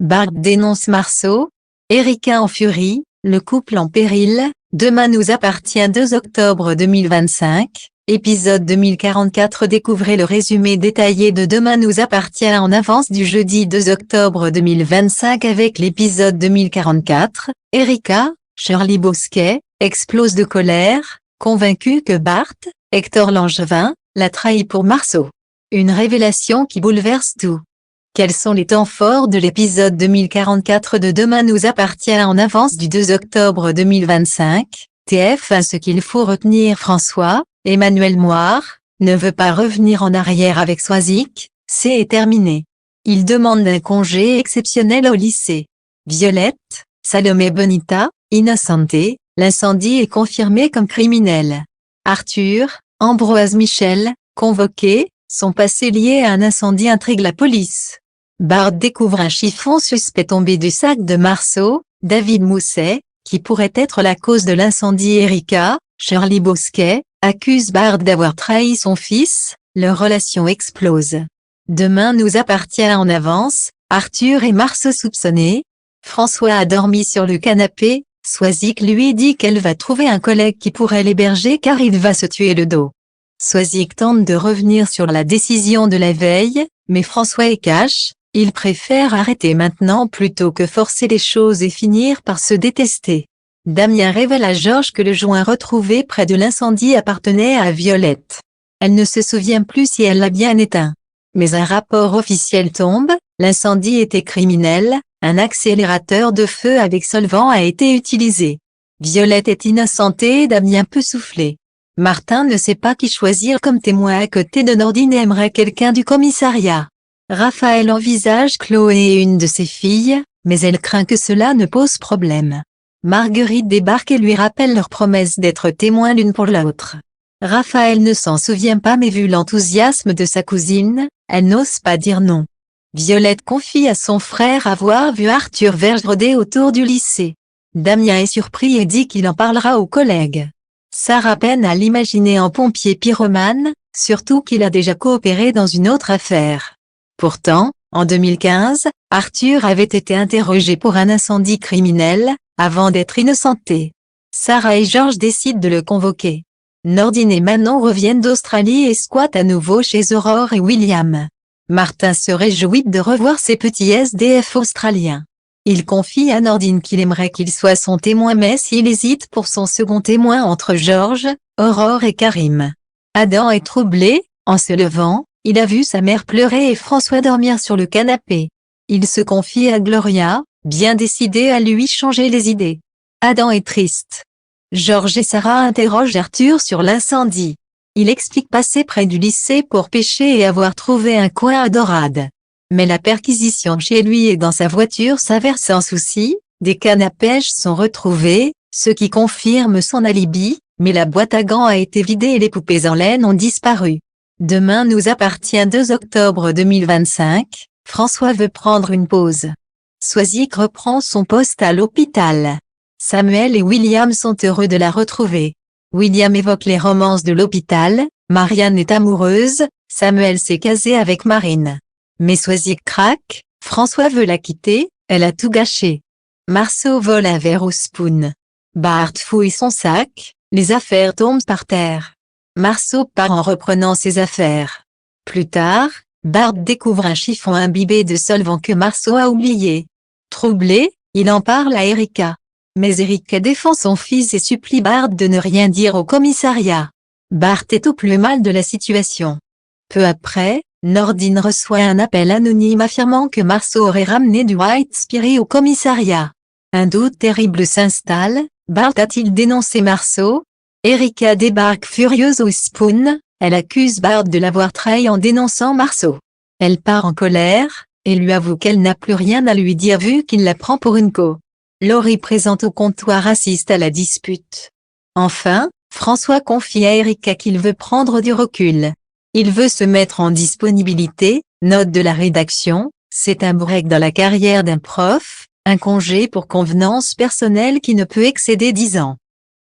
Bart dénonce Marceau. Erika en furie, le couple en péril. Demain nous appartient 2 octobre 2025, épisode 2044. Découvrez le résumé détaillé de Demain nous appartient en avance du jeudi 2 octobre 2025 avec l'épisode 2044. Erika, Shirley Bosquet, explose de colère, convaincue que Bart, Hector Langevin, l'a trahi pour Marceau. Une révélation qui bouleverse tout. Quels sont les temps forts de l'épisode 2044 de Demain nous appartient en avance du 2 octobre 2025? TF1. Ce qu'il faut retenir: François, Emmanuel Moir, ne veut pas revenir en arrière avec Soisic, c'est terminé. Il demande un congé exceptionnel au lycée. Violette, Salomé Bonita, innocenté, l'incendie est confirmé comme criminel. Arthur, Ambroise Michel, convoqué, son passé lié à un incendie intrigue la police. Bart découvre un chiffon suspect tombé du sac de Marceau. David Mousset, qui pourrait être la cause de l'incendie. Erika, Shirley Bosquet, accuse Bart d'avoir trahi son fils. Leur relation explose. Demain nous appartient en avance. Arthur et Marceau soupçonnés. François a dormi sur le canapé. Soisic lui dit qu'elle va trouver un collègue qui pourrait l'héberger car il va se tuer le dos. Soisic tente de revenir sur la décision de la veille, mais François est cash. Il préfère arrêter maintenant plutôt que forcer les choses et finir par se détester. Damien révèle à Georges que le joint retrouvé près de l'incendie appartenait à Violette. Elle ne se souvient plus si elle l'a bien éteint. Mais un rapport officiel tombe, l'incendie était criminel, un accélérateur de feu avec solvant a été utilisé. Violette est innocentée et Damien peut souffler. Martin ne sait pas qui choisir comme témoin à côté de Nordine et aimerait quelqu'un du commissariat. Raphaël envisage Chloé et une de ses filles, mais elle craint que cela ne pose problème. Marguerite débarque et lui rappelle leur promesse d'être témoins l'une pour l'autre. Raphaël ne s'en souvient pas mais vu l'enthousiasme de sa cousine, elle n'ose pas dire non. Violette confie à son frère avoir vu Arthur Verge rôder autour du lycée. Damien est surpris et dit qu'il en parlera aux collègues. Sarah peine à l'imaginer en pompier pyromane, surtout qu'il a déjà coopéré dans une autre affaire. Pourtant, en 2015, Arthur avait été interrogé pour un incendie criminel, avant d'être innocenté. Sarah et Georges décident de le convoquer. Nordine et Manon reviennent d'Australie et squattent à nouveau chez Aurore et William. Martin se réjouit de revoir ses petits SDF australiens. Il confie à Nordine qu'il aimerait qu'il soit son témoin mais s'il hésite pour son second témoin entre Georges, Aurore et Karim. Adam est troublé, en se levant. Il a vu sa mère pleurer et François dormir sur le canapé. Il se confie à Gloria, bien décidée à lui changer les idées. Adam est triste. Georges et Sarah interrogent Arthur sur l'incendie. Il explique passer près du lycée pour pêcher et avoir trouvé un coin à dorade. Mais la perquisition chez lui et dans sa voiture s'avère sans souci, des cannes à pêche sont retrouvées, ce qui confirme son alibi, mais la boîte à gants a été vidée et les poupées en laine ont disparu. Demain nous appartient 2 octobre 2025, François veut prendre une pause. Soisic reprend son poste à l'hôpital. Samuel et William sont heureux de la retrouver. William évoque les romances de l'hôpital, Marianne est amoureuse, Samuel s'est casé avec Marine. Mais Soisic craque, François veut la quitter, elle a tout gâché. Marceau vole un verre au spoon. Bart fouille son sac, les affaires tombent par terre. Marceau part en reprenant ses affaires. Plus tard, Bart découvre un chiffon imbibé de solvant que Marceau a oublié. Troublé, il en parle à Erika. Mais Erika défend son fils et supplie Bart de ne rien dire au commissariat. Bart est au plus mal de la situation. Peu après, Nordine reçoit un appel anonyme affirmant que Marceau aurait ramené du White Spirit au commissariat. Un doute terrible s'installe, Bart a-t-il dénoncé Marceau? Erika débarque furieuse au spoon, elle accuse Bart de l'avoir trahi en dénonçant Marceau. Elle part en colère, et lui avoue qu'elle n'a plus rien à lui dire vu qu'il la prend pour une co. Laurie présente au comptoir assiste à la dispute. Enfin, François confie à Erika qu'il veut prendre du recul. Il veut se mettre en disponibilité, note de la rédaction, c'est un break dans la carrière d'un prof, un congé pour convenance personnelle qui ne peut excéder 10 ans.